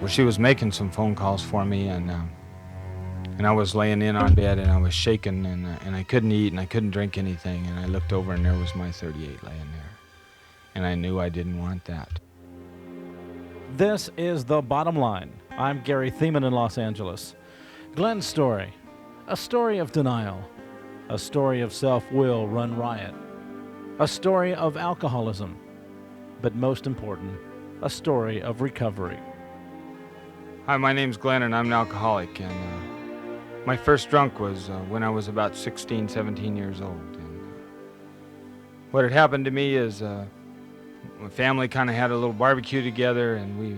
Well, she was making some phone calls for me, and I was laying in on bed, and I was shaking, and I couldn't eat, and I couldn't drink anything, and I looked over, and there was my 38 laying there, and I knew I didn't want that. This is The Bottom Line. I'm Gary Thiemann in Los Angeles. Glen's story. A story of denial. A story of self-will run riot. A story of alcoholism. But most important, a story of recovery. Hi, my name's Glen, and I'm an alcoholic, and my first drunk was when I was about 16, 17 years old. And what had happened to me is my family kind of had a little barbecue together, and we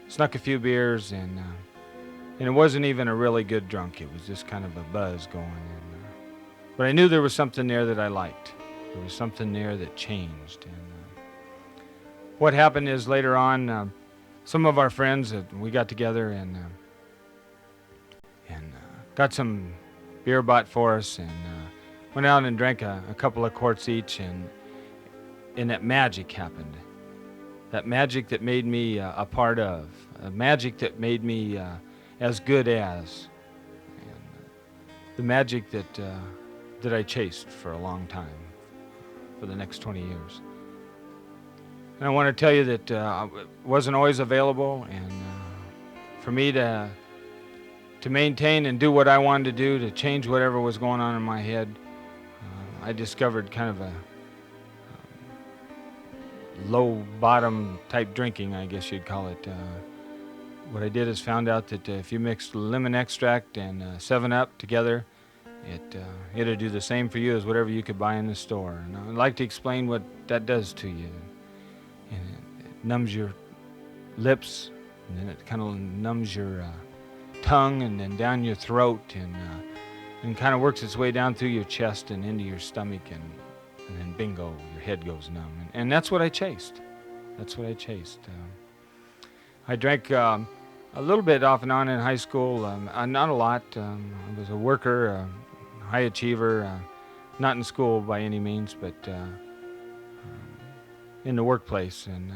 snuck a few beers, and it wasn't even a really good drunk. It was just kind of a buzz going. But I knew there was something there that I liked. There was something there that changed. And what happened is later on, some of our friends, we got together and got some beer bought for us, and went out and drank a couple of quarts each, and that magic happened. That magic that made me a part of, a magic that made me as good as, and the magic that I chased for a long time, for the next 20 years. And I want to tell you that it wasn't always available, and for me to maintain and do what I wanted to do, to change whatever was going on in my head, I discovered kind of a low bottom type drinking, I guess you'd call it. What I did is found out that if you mixed lemon extract and 7-Up together, it'll do the same for you as whatever you could buy in the store. And I'd like to explain what that does to you. And it numbs your lips, and then it kind of numbs your tongue, and then down your throat, and kind of works its way down through your chest and into your stomach, and then bingo, your head goes numb. And that's what I chased. That's what I chased. I drank a little bit off and on in high school, not a lot. I was a worker, a high achiever, not in school by any means, but in the workplace. And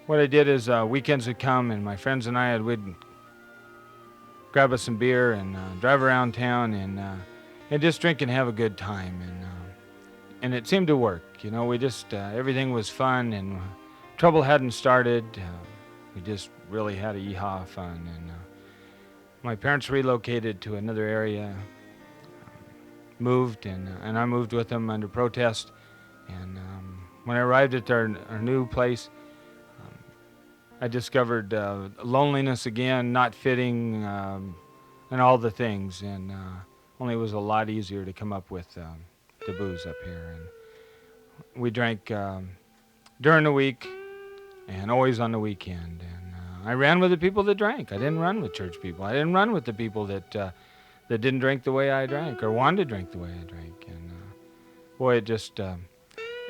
what I did is weekends would come, and my friends and I would grab us some beer and drive around town and just drink and have a good time. And it seemed to work. You know, we just, everything was fun, and trouble hadn't started. We just really had a yeehaw fun. And my parents relocated to another area, moved, and I moved with them under protest. And when I arrived at our new place, I discovered loneliness again, not fitting, and all the things. And only it was a lot easier to come up with the booze up here. And we drank during the week and always on the weekend. And I ran with the people that drank. I didn't run with church people. I didn't run with the people that didn't drink the way I drank or wanted to drink the way I drank. And boy, it just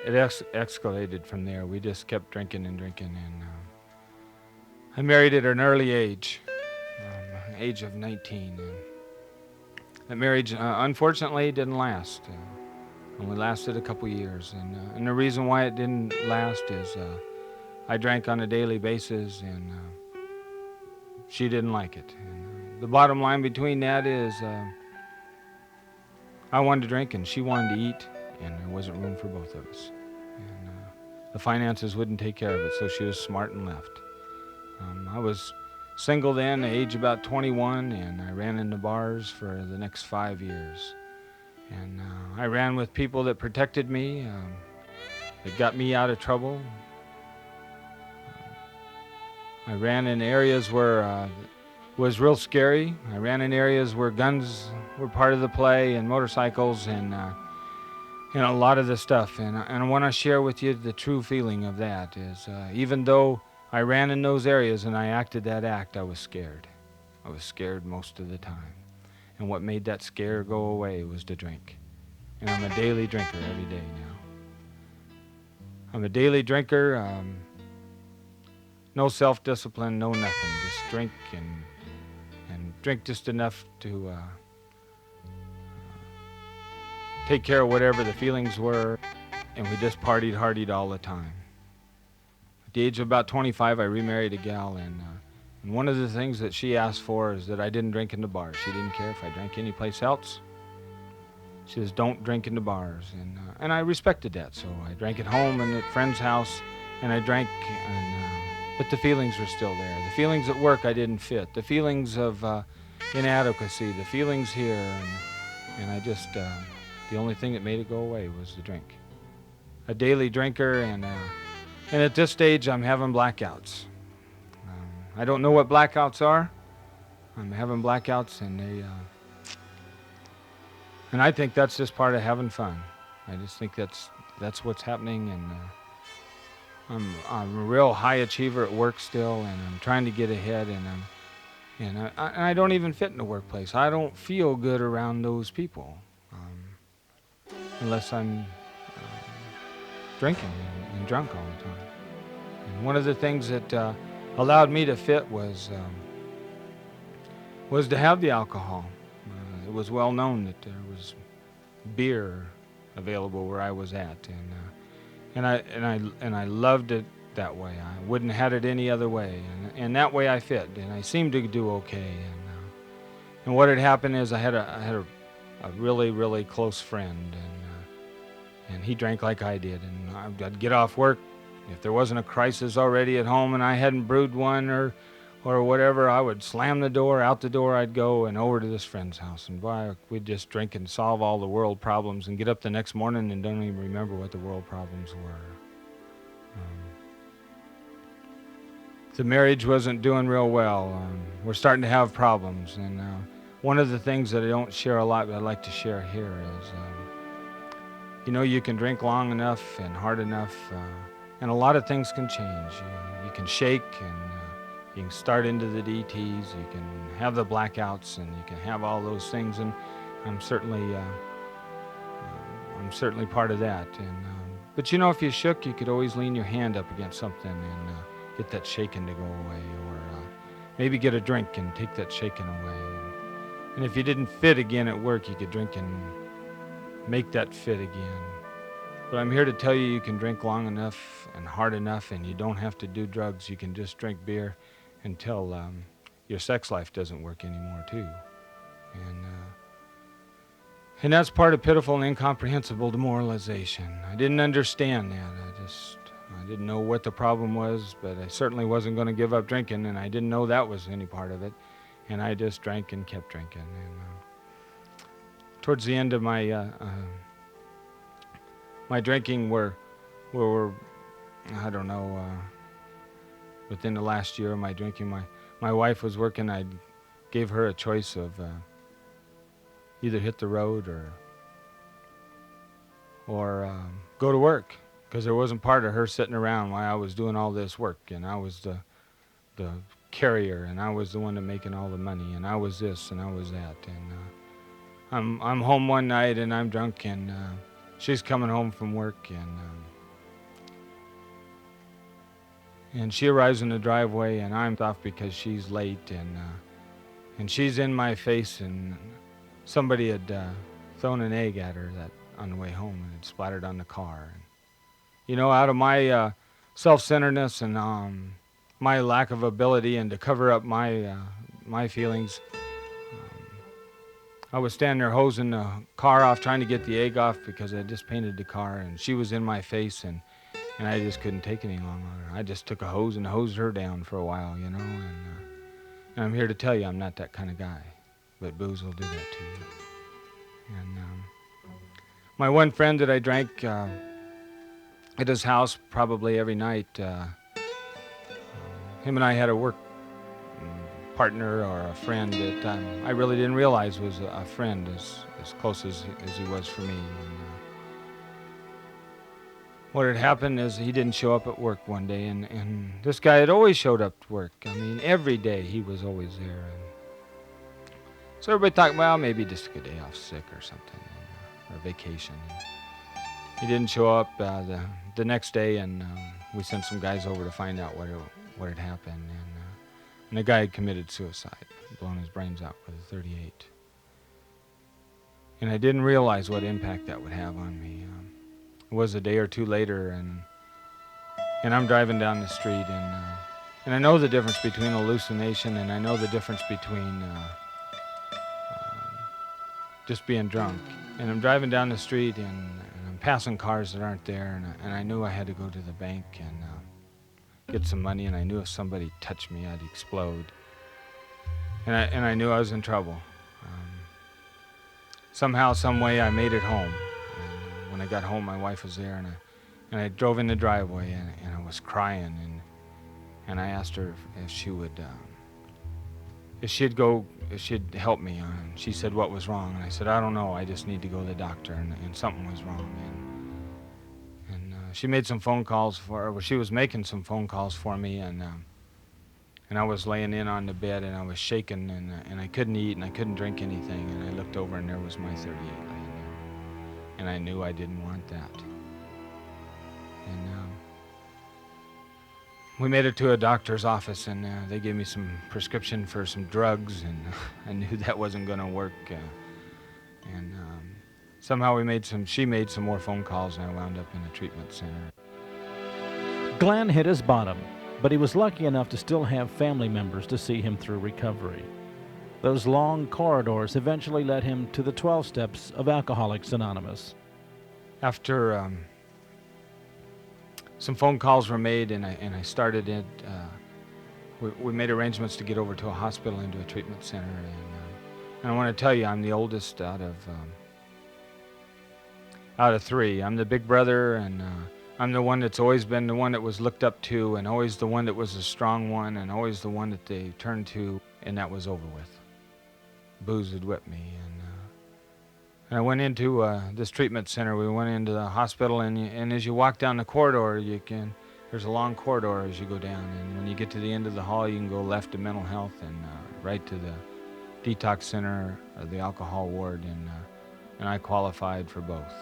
escalated from there. We just kept drinking and drinking. And I married at an early age, age of 19. And that marriage, unfortunately, didn't last. Only lasted a couple years. And the reason why it didn't last is I drank on a daily basis, and she didn't like it. And the bottom line between that is I wanted to drink, and she wanted to eat, and there wasn't room for both of us. And the finances wouldn't take care of it, so she was smart and left. I was single then, age about 21, and I ran into bars for the next 5 years. And I ran with people that protected me, that got me out of trouble. I ran in areas where it was real scary. I ran in areas where guns were part of the play, and motorcycles, and a lot of the stuff. And I want to share with you the true feeling of that is even though I ran in those areas and I acted that act, I was scared. I was scared most of the time. And what made that scare go away was to drink. And I'm a daily drinker every day now. I'm a daily drinker, no self-discipline, no nothing. Just drink and drink just enough to take care of whatever the feelings were. And we just partied all the time. the age of about 25, I remarried a gal, and one of the things that she asked for is that I didn't drink in the bars. She didn't care if I drank anyplace else. She says, don't drink in the bars, and I respected that. So I drank at home and at friend's house, and I drank, but the feelings were still there. The feelings at work I didn't fit. The feelings of inadequacy. The feelings here, and I just the only thing that made it go away was the drink. A daily drinker, and at this stage I'm having blackouts. I don't know what blackouts are. I'm having blackouts, and I think that's just part of having fun. I just think that's what's happening, and I'm a real high achiever at work still, and I'm trying to get ahead, and I don't even fit in the workplace. I don't feel good around those people unless I'm drinking and drunk all the time. And one of the things that allowed me to fit was to have the alcohol. It was well known that there was beer available where I was at, and I loved it that way. I wouldn't have had it any other way, and that way I fit, and I seemed to do okay. And what had happened is I had a really, really close friend, and he drank like I did, and I'd get off work. If there wasn't a crisis already at home and I hadn't brewed one or whatever, I would slam the door, out the door I'd go, and over to this friend's house. And boy, we'd just drink and solve all the world problems and get up the next morning and don't even remember what the world problems were. The marriage wasn't doing real well. We're starting to have problems. And one of the things that I don't share a lot, but I'd like to share here is, you can drink long enough and hard enough, and a lot of things can change. You can shake, and you can start into the DTs, you can have the blackouts, and you can have all those things, and I'm certainly part of that. But if you shook, you could always lean your hand up against something and get that shaking to go away, or maybe get a drink and take that shaking away. And if you didn't fit again at work, you could drink and make that fit again. But I'm here to tell you can drink long enough and hard enough, and you don't have to do drugs. You can just drink beer until your sex life doesn't work anymore too. And that's part of pitiful and incomprehensible demoralization. I didn't understand that. I didn't know what the problem was, but I certainly wasn't going to give up drinking, and I didn't know that was any part of it. And I just drank and kept drinking. And towards the end of my drinking were I don't know, within the last year of my drinking, my wife was working. I gave her a choice of either hit the road or go to work, because there wasn't part of her sitting around while I was doing all this work, and I was the carrier, and I was the one making all the money, and I was this and I was that. And I'm home one night and I'm drunk, and she's coming home from work, and she arrives in the driveway, and I'm off because she's late, and she's in my face, and somebody had thrown an egg at her that on the way home, and it splattered on the car. And, out of my self-centeredness and my lack of ability and to cover up my feelings, I was standing there hosing the car off, trying to get the egg off because I just painted the car, and she was in my face, and I just couldn't take it any longer. I just took a hose and hosed her down for a while, and I'm here to tell you I'm not that kind of guy, but booze will do that to you. And my one friend that I drank at his house probably every night, him and I had a work partner or a friend that I really didn't realize was a friend as close as he was for me. And what had happened is he didn't show up at work one day, and this guy had always showed up to work. I mean, every day he was always there. And so everybody thought, well, maybe just took a day off sick or something, or vacation. And he didn't show up the next day, and we sent some guys over to find out what had happened. And the guy had committed suicide, blown his brains out with a .38. And I didn't realize what impact that would have on me. It was a day or two later, and I'm driving down the street, and I know the difference between hallucination, and I know the difference between just being drunk. And I'm driving down the street, and I'm passing cars that aren't there, and I knew I had to go to the bank and get some money, and I knew if somebody touched me, I'd explode. And I knew I was in trouble. Somehow, some way, I made it home. And when I got home, my wife was there, and I drove in the driveway, and I was crying, and I asked her if she would, if she'd help me. And she said, what was wrong? And I said, I don't know. I just need to go to the doctor, and something was wrong. And she made some phone calls she was making some phone calls for me, and I was laying in on the bed, and I was shaking, and I couldn't eat, and I couldn't drink anything, and I looked over, and there was my 38 laying there, and I knew I didn't want that. And we made it to a doctor's office, and they gave me some prescription for some drugs, and I knew that wasn't going to work. And somehow she made some more phone calls, and I wound up in a treatment center. Glen hit his bottom, but he was lucky enough to still have family members to see him through recovery. Those long corridors eventually led him to the 12 steps of Alcoholics Anonymous. After some phone calls were made, and I started it. We made arrangements to get over to a hospital, into a treatment center, and I want to tell you, I'm the oldest out of three. I'm the big brother, and I'm the one that's always been the one that was looked up to, and always the one that was a strong one, and always the one that they turned to, and that was over with. Booze had whipped me, and I went into this treatment center. We went into the hospital, and as you walk down the corridor, there's a long corridor as you go down, and when you get to the end of the hall, you can go left to mental health and right to the detox center or the alcohol ward, and I qualified for both.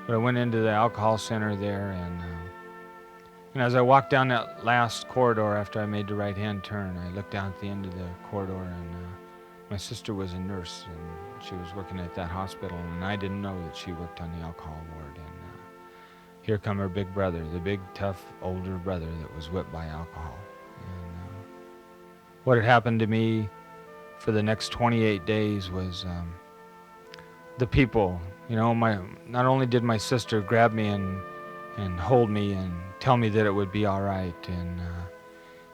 But I went into the alcohol center there, and as I walked down that last corridor after I made the right-hand turn, I looked down at the end of the corridor, and my sister was a nurse, and she was working at that hospital, and I didn't know that she worked on the alcohol ward. And here come her big brother, the big, tough, older brother that was whipped by alcohol. And what had happened to me for the next 28 days was the people. Not only did my sister grab me and hold me and tell me that it would be all right,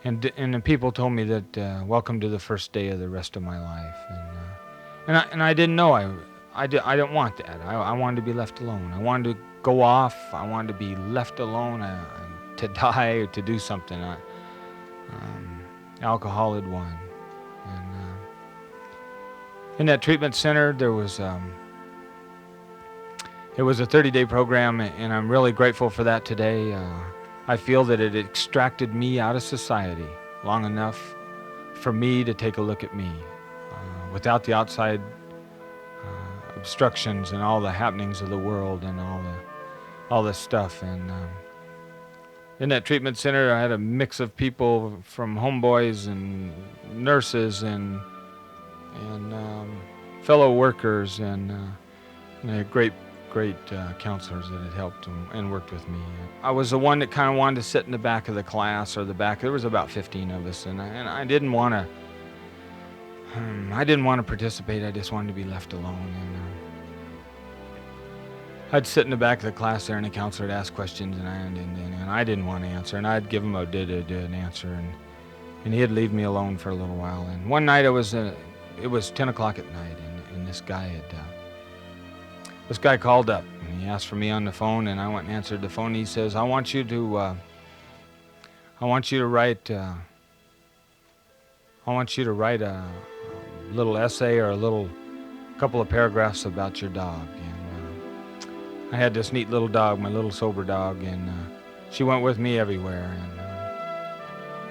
and the people told me that welcome to the first day of the rest of my life, and I didn't know I didn't want that. I wanted to be left alone. I wanted to go off. I wanted to be left alone, to die or to do something. Alcohol had won, and in that treatment center there was. It was a 30-day program, and I'm really grateful for that today. I feel that it extracted me out of society long enough for me to take a look at me without the outside obstructions and all the happenings of the world and all this stuff. And in that treatment center, I had a mix of people from homeboys and nurses and fellow workers and great counselors that had helped and worked with me. I was the one that kind of wanted to sit in the back of the class, or the back. There was about 15 of us, and I didn't want to. I didn't want to participate. I just wanted to be left alone. And I'd sit in the back of the class there, and the counselor would ask questions, and I didn't want to answer, and I'd give him an answer, and he'd leave me alone for a little while. And one night it was 10 o'clock at night, and this guy called up, and he asked for me on the phone, and I went and answered the phone. He says, I want you to write a little essay or a couple of paragraphs about your dog. And I had this neat little dog, my little sober dog, and she went with me everywhere. And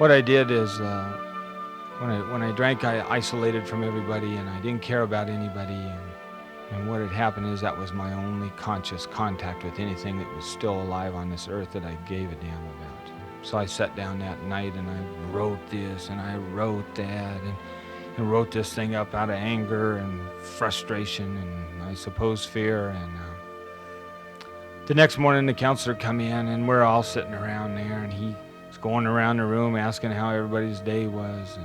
what I did is, when I drank, I isolated from everybody, and I didn't care about anybody. And what had happened is that was my only conscious contact with anything that was still alive on this earth that I gave a damn about. So I sat down that night, and I wrote this, and I wrote that, and wrote this thing up out of anger and frustration and I suppose fear. And The next morning, the counselor come in, and we're all sitting around there, and he's going around the room asking how everybody's day was,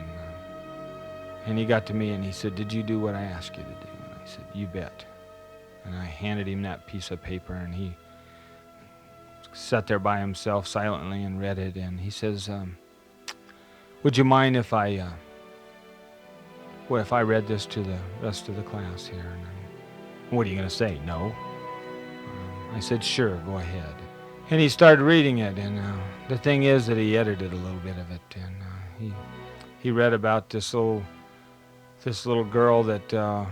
and he got to me, and he said, "Did you do what I asked you to do?" And I said, "You bet." And I handed him that piece of paper, and he sat there by himself silently and read it, and he says, "Would you mind if I read this to the rest of the class here?" And what are you going to say? No? I said, "Sure, go ahead." And he started reading it, and the thing is that he edited a little bit of it, and he read about this little girl that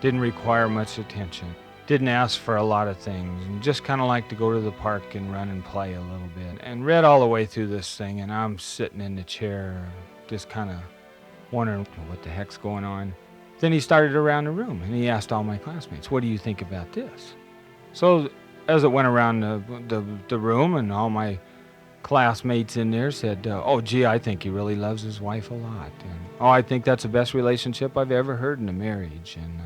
didn't require much attention, didn't ask for a lot of things, and just kind of liked to go to the park and run and play a little bit, and read all the way through this thing, and I'm sitting in the chair just kind of wondering what the heck's going on. Then he started around the room, and he asked all my classmates, "What do you think about this?" So as it went around the room, and all my classmates in there said, "Oh, gee, I think he really loves his wife a lot. And, oh, I think that's the best relationship I've ever heard in a marriage." And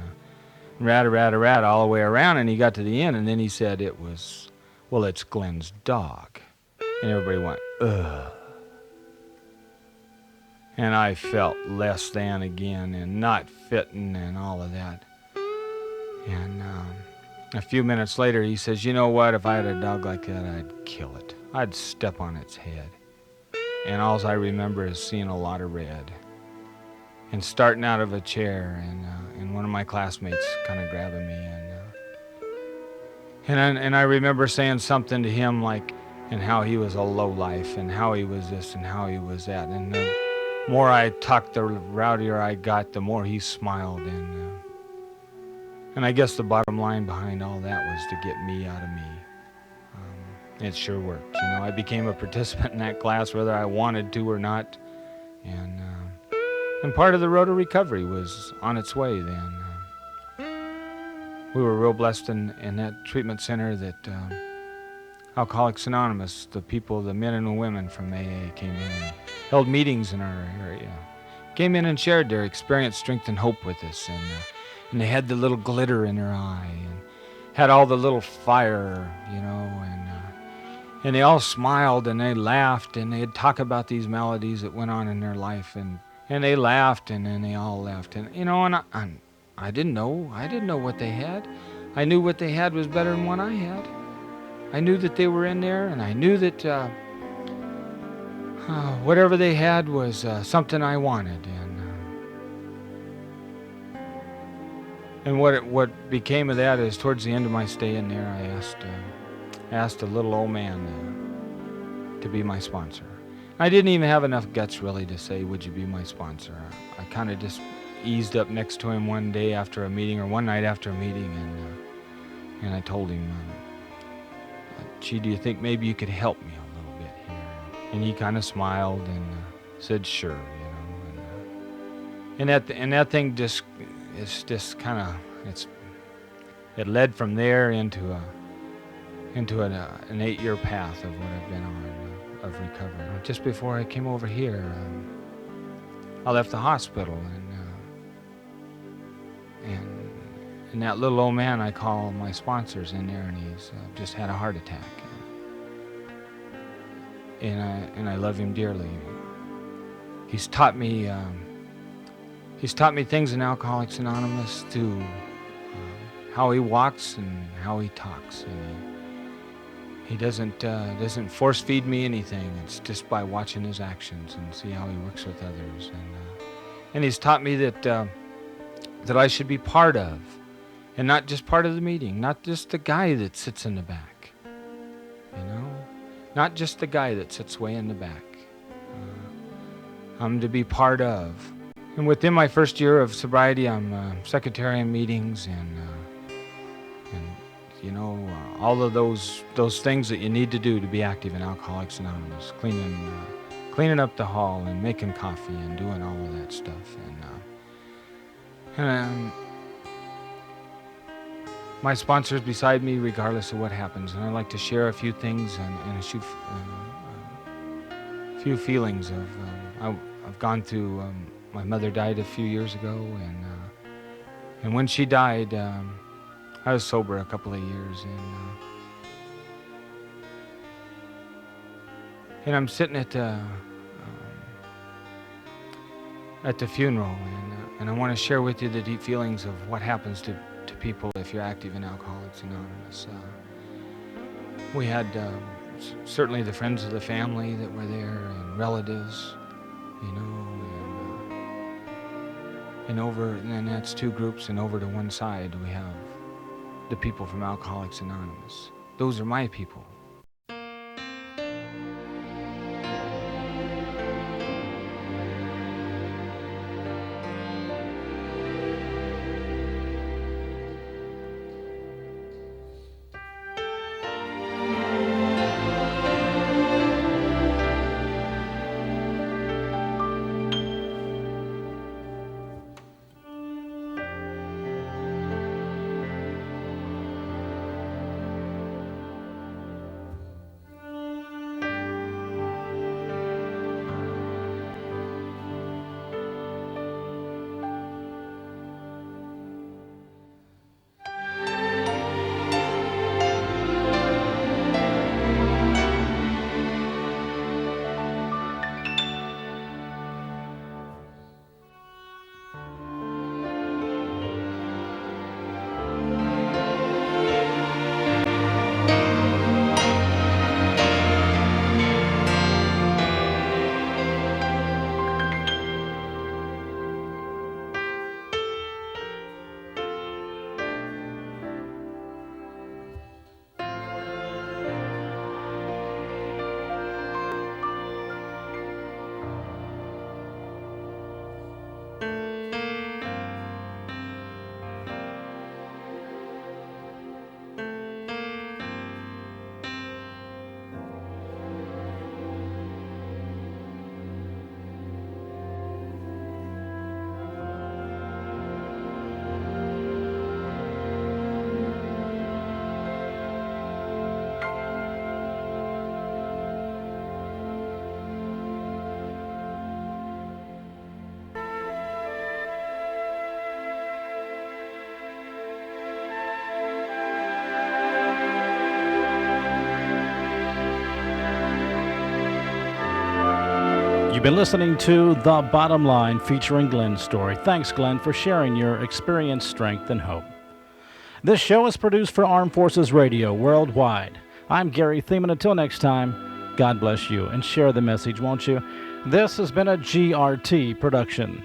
rat all the way around, and he got to the end, and then he said it's Glen's dog. And everybody went, "Ugh." And I felt less than again, and not fitting, and all of that. And a few minutes later, he says, "You know what? If I had a dog like that, I'd kill it. I'd step on its head." And all I remember is seeing a lot of red, and starting out of a chair, and one of my classmates kind of grabbing me, and I remember saying something to him like, and how he was a lowlife, and how he was this, and how he was that. And the more I talked, the rowdier I got, the more he smiled, and I guess the bottom line behind all that was to get me out of me. It sure worked. You know, I became a participant in that class whether I wanted to or not, and part of the road to recovery was on its way then. We were real blessed in that treatment center that Alcoholics Anonymous, the people, the men and women from AA came in and held meetings in our area, came in and shared their experience, strength, and hope with us, and they had the little glitter in their eye, and had all the little fire, you know, and they all smiled, and they laughed, and they'd talk about these melodies that went on in their life, and they laughed, and then they all left, and you know, and I didn't know what they had. I knew what they had was better than what I had. I knew that they were in there, and I knew that whatever they had was something I wanted, and what became of that is towards the end of my stay in there, I asked a little old man to be my sponsor. I didn't even have enough guts really to say, "Would you be my sponsor?" I kind of just eased up next to him one day after a meeting, or one night after a meeting, and I told him, "Gee, do you think maybe you could help me a little bit here?" And he kind of smiled and said, "Sure," you know. And that thing just it led from there into an 8-year path of what I've been on of recovery. Just before I came over here, I left the hospital, and that little old man I call my sponsors in there, and he's just had a heart attack, and I love him dearly. He's taught me things in Alcoholics Anonymous through how he walks and how he talks, and he doesn't force feed me anything. It's just by watching his actions and see how he works with others, and he's taught me that I should be part of, and not just part of the meeting, not just the guy that sits in the back, you know, not just the guy that sits way in the back. I'm to be part of. And within my first year of sobriety, I'm secretary in meetings, and you know, all of those things that you need to do to be active in Alcoholics Anonymous, cleaning up the hall and making coffee and doing all of that stuff, and my sponsor's beside me regardless of what happens, and I'd like to share a few things and a few feelings of I've gone through. My mother died a few years ago, and when she died, I was sober a couple of years, And I'm sitting at the funeral, and I want to share with you the deep feelings of what happens to people if you're active in Alcoholics Anonymous. We had certainly the friends of the family that were there, and relatives, you know, and then that's two groups, and over to one side we have the people from Alcoholics Anonymous. Those are my people. You've been listening to The Bottom Line featuring Glen's story. Thanks, Glen, for sharing your experience, strength, and hope. This show is produced for Armed Forces Radio worldwide. I'm Gary Thiemann. Until next time, God bless you, and share the message, won't you? This has been a GRT production.